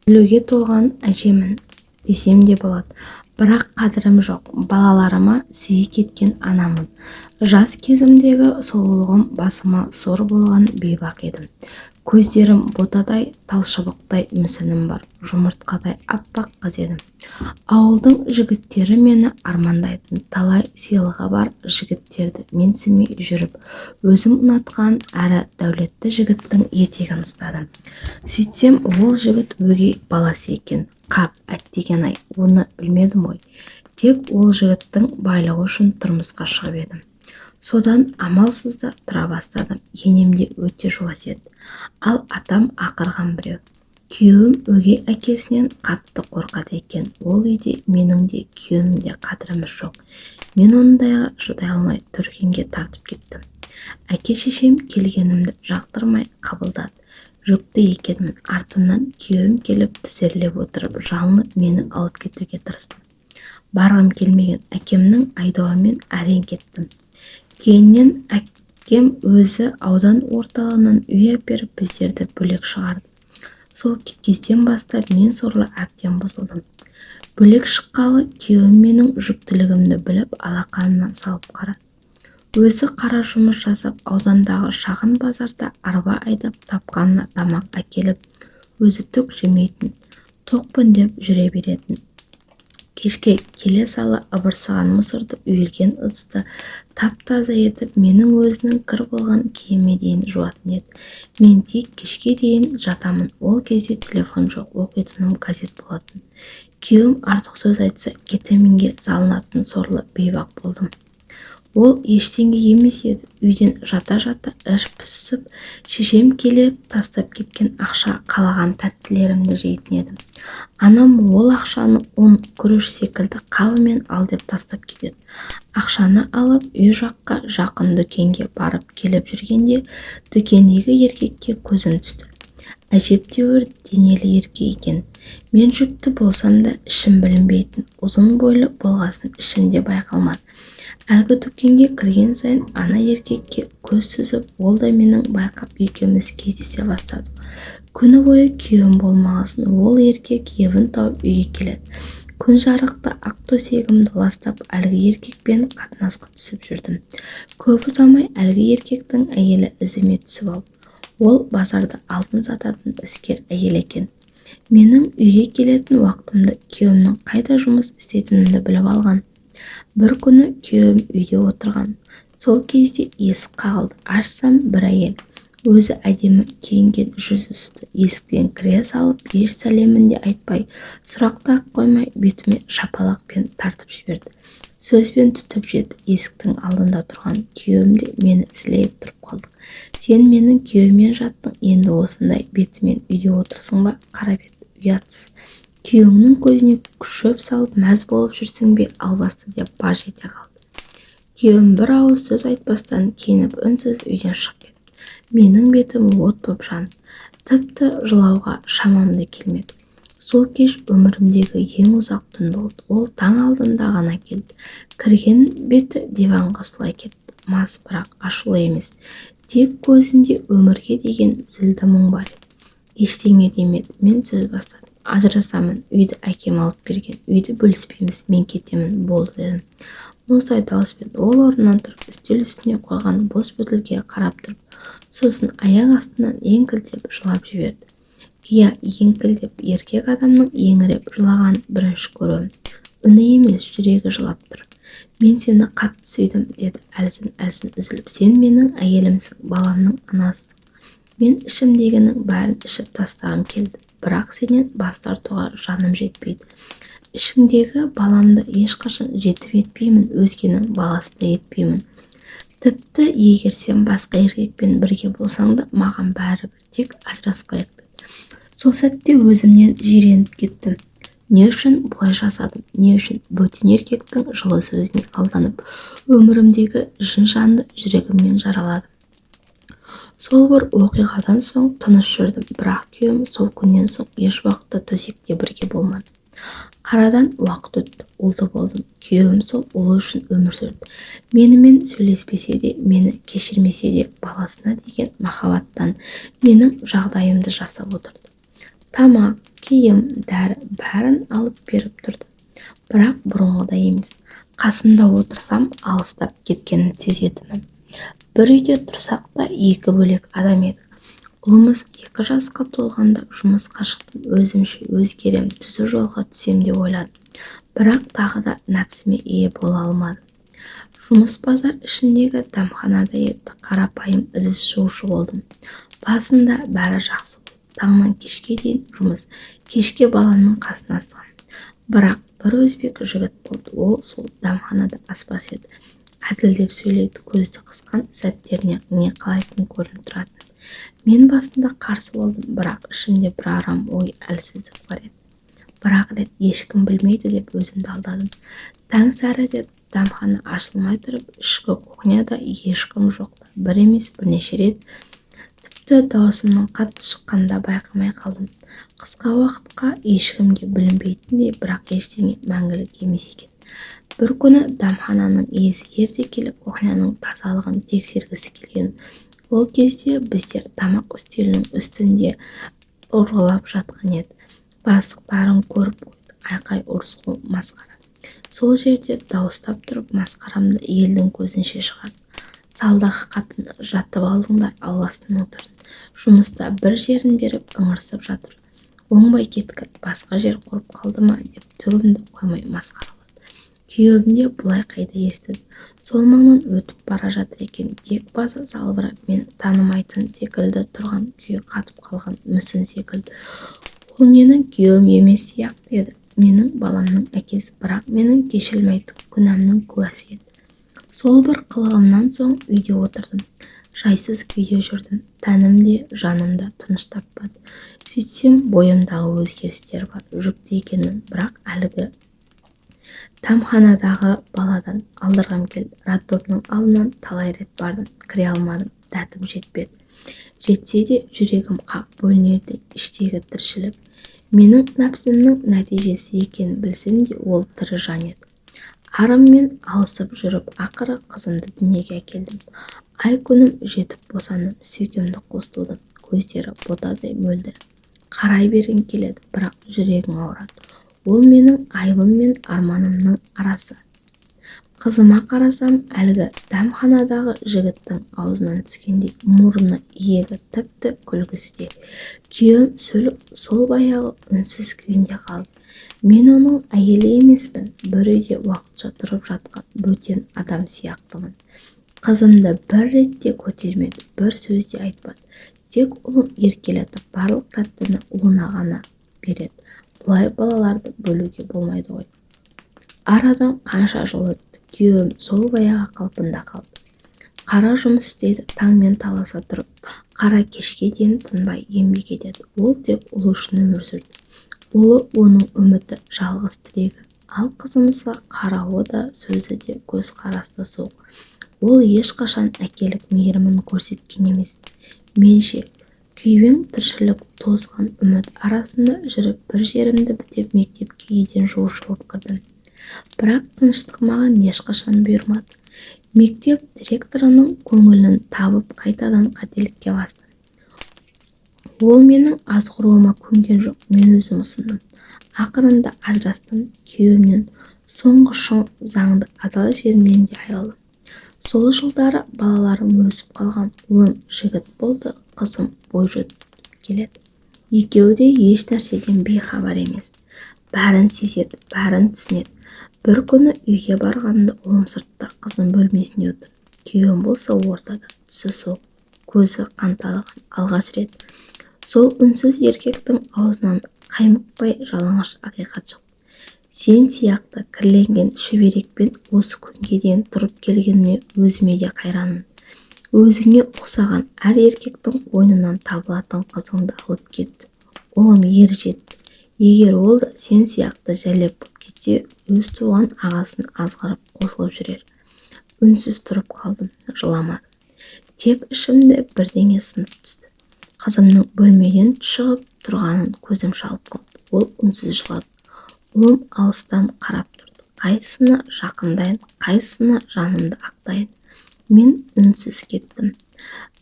Білуге толған әжемін десем де болады. Бірақ қадірім жоқ. Балаларыма сыйы кеткен анамын. Жас кезімдегі сұлулығым басыма сор болған бейбақ едім. Көздерім ботадай, талшыбықтай мүсінім бар. Жұмыртқадай аппақ қыз едім. Ауылдың жігіттері мені армандайтын, талай сыйлығы бар жігіттерді менсінбей жүріп, өзім ұнатқан әрі дәулетті жігіттің етегін ұстадым. Сөйтсем, ол жігіт өгей баласы екен. Қап, әттеген-ай, оны білмедім ғой. Тек ол жігіттің байлығы үшін тұрмысқа шығып едім. Содан амалсызда тұра бастадым. Енемде өте жуас еді. Ал атам ақырған біреу. Күйеуім өгей әкесінен қатты қорқады екен. Ол үйде менің де күйеуімнің де қадіріміз жоқ. Мен ондайға шыдай алмай Түркенге тартып кеттім. Әке-шешем келгенімді жақтырмай қабылдады. Жүкті екенмін. Артымнан күйеуім келіп тізерлеп отырып, жалынып мені алып кетуге тырыстым. Барғым келмеген әкемнің айдауымен әрең кеттім. Кейіннен әкем өзі аудан орталығынан үй әперіп біздерді бөлек шығарды. Сол кезден бастап мен сорлы әбден бұзылдым. Бөлек шыққалы күйеуім менің жүктілігімді біліп алақанына салып қарады. Өзі қара жұмыс жасап аудандағы шағын базарда арба айдап тапқанына тамақ әкеліп, өзі түк жемейтін, тоқпын деп жүре беретін. Кешке келе сала ыбырсыған мұсырды үйілген ыдысты тап-таза етіп, менің өзінің кір болған киіме дейін жуатын еді. Мен тек кешке дейін жатамын. Ол кезде телефон жоқ, оқитыным газет болатын. Күйеуім артық сөз айтса, кетемінге залынатын сорлы бейбақ болдым. Ол ештеңе емес еді. Үйден жата-жата іш пысып, шешем келіп тастап кеткен ақша қалаған тәттілерімді жейтін едім. Анам ол ақшаны күріш секілді қабымен ал деп тастап кетеді. Ақшаны алып үй жаққа жақын дүкенге барып келіп жүргенде дүкендегі еркекке көзім түсті. Әжептәуір денелі еркек екен. Мен жүкті болсам да ішім білінбейтін, ұзын бойлы болғасын ішімде байқалмады. Әлгі дүкенге кірген сайын ана еркекке көз сүзіп, ол да менің байқап екеуміз кездесе бастадық. Күні бойы күйеуім болмағасын, ол еркек ебін тауып үйге келеді. Күн жарықта ақ төсегімді ластап, әлгі еркекпен қатынасқа түсіп жүрдім. Көп ұзамай әлгі еркектің әйелі ізіме түсіп алып, ол базарда алтын сататын іскер әйел екен. Менің үйге келетін уақытымды күйеуімнің қайда жұмыс істейтінімді біліп алған. Бір күні күйеуім үйде отырған. Сол кезде есік қағылды. Ашсам бір әйел. Өзі әдемі киінген, жүзі үсті. Есіктен кіре салып, еш сәлемін де айтпай, сұрақты қоймай, бетіме шапалақпен тартып жіберді. Сөзбен түтіп жеді. Есіктің алдында тұрған күйеуім де мені сілейіп тұрып қалды. Сен менің күйеуіммен жаттың, енді осындай бетімен үйде отырсың ба? Қарап еді, ұятсыз. Күйеуіңнің көзіне шөп салып мәз болып жүрсің бе, албасты деп баж ете қалды. Күйеуім бір ауыз сөз айтпастан киініп үнсіз үйден шығып кетті. Менің бетім от боп жанды. Тіпті жылауға шамам да келмеді. Сол кеш өмірімдегі ең ұзақ түн болды. Ол таң алдында ғана келді. Кірген беті диванға сұлай кетті. Мас, бірақ ашулы емес. Тек көзінде өмірге деген зілді мұң бар еді. Ештеңе демеді. Мен сөз бастадым. Ажырасамын, үйді әкем алып берген, үйді бөліспейміз, мен кетемін, болды дедім. Мұздай дауыспен ол орнынан тұрып, үстел үстіне қойған бос бөтелкеге қарап тұрып, сосын аяқ астынан еңкілдеп жылап жіберді. Иә, еңкілдеп, еркек адамның еңіреп жылаған бірінші көруім. Үні емес, жүрегі жылап тұр. Мен сені қатты сүйдім, деді әлсін үзіліп. Сен менің әйелімсің, баламның анасысың. Мен ішімдегінің бәрін ішіп тастағым келді. Бірақ сенен бас тартуға жаным жетпейді. Ішіңдегі баламды ешқашан жетіп етпеймін, өзгенің баласы да етпеймін. Тіпті егер сен басқа еркекпен бірге болсаң да, маған бәрібір, тек ажыраспайық деді. Сол сәтте өзімнен жиреніп кеттім. Не үшін бұлай жасадым? Не үшін бөтен еркектің жылы сөзіне алданып, өмірімдегі жын-жанды жүрегіммен жараладым? Сол бір оқиғадан соң тыныш жүрдім, бірақ күйеуім сол күннен соң еш уақытта төсекте бірге болмады. Арадан уақыт өтті, ұлды болдым. Күйеуім сол ұлы үшін өмір сүрді. Менімен сөйлеспесе де, мені кешірмесе де, баласына деген махаббаттан менің жағдайымды жасап отырды. Тамақ, киім, дәрі бәрін алып беріп тұрды. Бірақ бұрынғыдай емес. Қасында отырсам алыстап кеткенін сезетінмін. Бір үйде тұрсақ та екі бөлек адам едік. Ұлымыз 2 жасқа толғанда жұмысқа шықтым. Өзімше өзгерем, түзу жолға түсем деп ойладым. Бірақ тағы да нәпсіме ие бола алмадым. Жұмыс базар ішіндегі дәмханада еді. Қарапайым ыдыс жуушы болдым. Басында бәрі жақсы болды. Таңнан кешке дейін жұмыс. Кешке баламның қасына асығам. Бірақ бір өзбек жігіт болды. Ол сол дәмханада аспаз еді. Әзілдеп сөйлейді, көзді қысқан сәттеріне не қалайтын көрініп тұратын. Мен басында қарсы болдым, бірақ ішімде бір арам ой, әлсіздік бар еді. Бірақ рет ешкім білмейді деп өзімді алдадым. Таң сәріде дәмхана ашылмай тұрып, ішкі кухняда ешкім жоқта. Бір емес бірнеше рет тіпті даусымның қатты шыққанда байқамай қалдым. Қысқа уақытқа ешкімге білінбейтіндей, бірақ ештеңе мәңгілік емес екен. Бір күні дәмхананың иесі ерте келіп кухняның тазалығын тексергісі келген. Ол кезде біздер тамақ үстелінің үстінде ұрғылап жатқан еді. Бастық бәрін көріп қойды. Айқай ұрысқу масқара. Сол жерде дауыстап тұрып масқарамды елдің көзінше шығарды. Салдағы қатын, жатып алдыңдар албастының түрін. Жұмыста бір жерін беріп ыңырсып жатыр. Оңбай кеткір, басқа жер құрып қалды ма деп түгімді қоймай масқаралады. Күйеуім де бұлай қайда естіді. Сол маңнан өтіп бара жатыр екен. Тек басы салбырап, мені танымайтын секілді тұрған күйі қатып қалған мүсін секілді. Ол менің күйеуім емес сияқты еді. Менің баламның әкесі, бірақ менің кешірілмейтін күнәмнің куәсі еді. Сол бір қылығымнан соң үйде отырдым. Жайсыз күйде жүрдім. Тәнім де, жаным да тыныш таппады. Сөйтсем, бойымдағы өзгерістер бар. Жүкті екенмін, бірақ әлгі дәмханадағы баладан алдырғым келді. Роддомның алдынан талай рет бардым, кіре алмадым, дәтім жетпеді. Жетсе де жүрегім қақ бөлінердей, іштегі тіршілік. Менің нәпсімнің нәтижесі екенін білсем де, ол тірі жан еді. Арыммен алысып жүріп, ақыры қызымды дүниеге әкелдім. Ай күнім жетіп босандым, сүйкімді қос тудым. Көздері ботадай мөлдір. Қарай бергің келеді, бірақ жүрегің ауырады. Ол менің айыбым мен арманымның арасы. Қызыма қарасам, әлгі дәмханадағы жігіттің аузынан түскендей, мұрны, иегі, тіпті күлкісі де. Күйеуім сол баяғы үнсіз күйінде қалды. Мен оның әйелі емеспін, бір үйде уақытша тұрып жатқан бөтен адам сияқтымын. Қызымды бір ретте көтермеді, бір сөз де айтпады. Тек ұлын еркелетіп, барлық тәттіні ұлына ғана береді. Бұлай балаларды бөлуге болмайды ғой. Арадан қанша жыл өтті, күйеуім сол баяғы қалпында қалды. Қара жұмыс істейді, таңмен таласа тұрып, қара кешке дейін тынбай еңбек етеді. Ол тек ұлы үшін өмір сүрді. Ұлы оның үміті, жалғыз тірегі. Ал қызымызға қарауы да, сөзі де, көз қарасы суық. Ол ешқашан әкелік мейірімін көрсеткен емес. Менше күйбең тіршілік, тозған үміт арасында жүріп, бір жерімді бітеп мектепке еден жуушы болып кірдім. Бірақ тыныштық маған ешқашан бұйырмады. Мектеп директорының көңілін табып қайтадан қателікке бастым. Ол менің азғыруыма көнген жоқ, мен өзім ұсындым. Ақырында ажырастым, күйеуімнен соңғы шың заңды адал жерімнен де айырылдым. Сол жылдары балаларым өсіп қалған. Ұлым жігіт болды, қызым бой жөтіп келеді. Екеуі де еш нәрседен бейхабар емес. Бәрін сезеді, бәрін түсінеді. Бір күні үйге барғанымда ұлым сыртта, қызым бөлмесінде отыр. Күйеуім болса ортада, түсі суық, көзі қанталаған. Алғаш рет сол үнсіз еркектің аузынан қаймықпай жалаңаш ақиқат шықты. Сен сияқты кірленген шүберекпен осы күнге дейін тұрып келгеніме өзіме де қайранмын. Өзіңе ұқсаған әр еркектің қойнынан табылатын қызыңды алып кетті. Ұлым ер жетті. Егер ол да сен сияқты жәлеп болып кетсе, өз туған ағасын азғырып қосылып жүрер. Үнсіз тұрып қалдым, жыламадым. Тек ішімде бірдеңе сынып түсті. Қызымның бөлмеден шығып тұрғанын көзім шалып қалды. Ол үнсіз жылады. Ұлым алыстан қарап тұрды. Қайсысына жақындайын, қайсысына жанымды ақтайын. Мен үнсіз кеттім.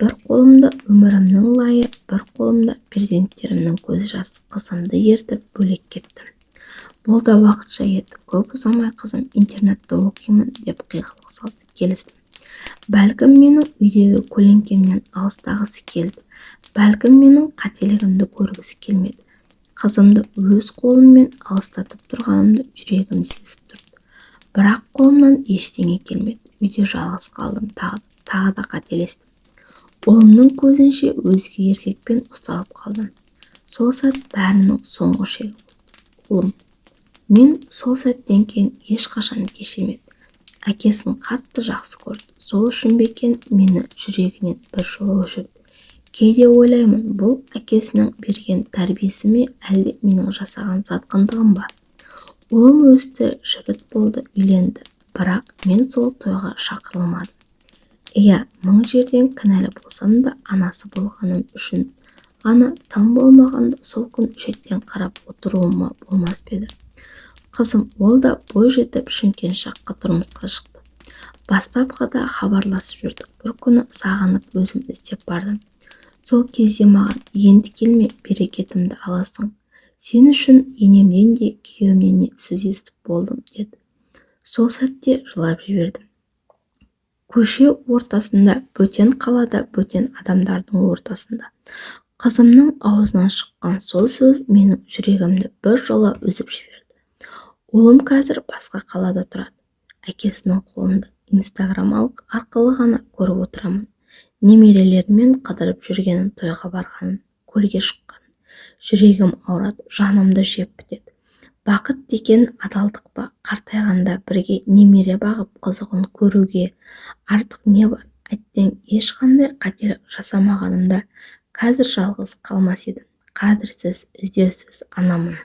бір қолымда өмірімнің лайы, бір қолымда перзенттерімнің көз жасы. Қызымды ертіп бөлек кеттім. Бұл да уақытша еді. Көп ұзамай қызым интернатта оқимын деп қиғылық салды. Келістім. Бәлкім менің үйдегі көлеңкемнен алыстағысы келді. Бәлкім менің қателігімді көргісі келмеді. Қызымды өз қолыммен алыстатып тұрғанымды жүрегім сезіп тұрды. Бірақ қолымнан ештеңе келмеді. Үйде жалғыз қалдым. Тағы да қателестім. Ұлымның көзінше өзге еркекпен ұсталып қалдым. Сол сәт бәрінің соңғы шегі болды. Ұлым. Мен сол сәттен кейін ешқашан кешірмедім. Әкесін қатты жақсы көрді. Сол үшін бе екен мені жүрегінен бір жолы өшірді. Кейде ойлаймын, бұл әкесінің берген тәрбиесі ме, әлде менің жасаған сатқындығым ба? Ұлым өсті, жігіт болды, үйленді. Бірақ мен сол тойға шақырылмадым. Иә, мың жерден кінәлі болсам да, анасы болғаным үшін ғана тым болмағанда сол күн шеттен қарап отыруыма болмас па еді? Қызым, ол да бой жетіп Шымкент жаққа тұрмысқа шықты. Бастапқыда хабарласып жүрдік. Бір күні сағынып өзім іздеп бардым. Сол кезде маған енді келме, берекетімді аласың. Сен үшін енемнен де күйеуімнен де сөз естіп болдым деді. Сол сәтте жылап жібердім. Көше ортасында, бөтен қалада, бөтен адамдардың ортасында. Қызымның аузынан шыққан сол сөз менің жүрегімді бір жола үзіп жіберді. Ұлым қазір басқа қалада тұрады. Әкесінің қолында Инстаграм арқылы ғана көріп отырамын. Немерелерімен қыдырып жүргенін, тойға барғанын, көлге шыққанын. Жүрегім ауырады, жанымды жеп бітеді. Бақыт деген адалдық па? Қартайғанда бірге немере бағып қызығын көруге артық не бар? Әттең ешқандай қателік жасамағанымда қазір жалғыз қалмас едім. Қадірсіз, іздеусіз анамын.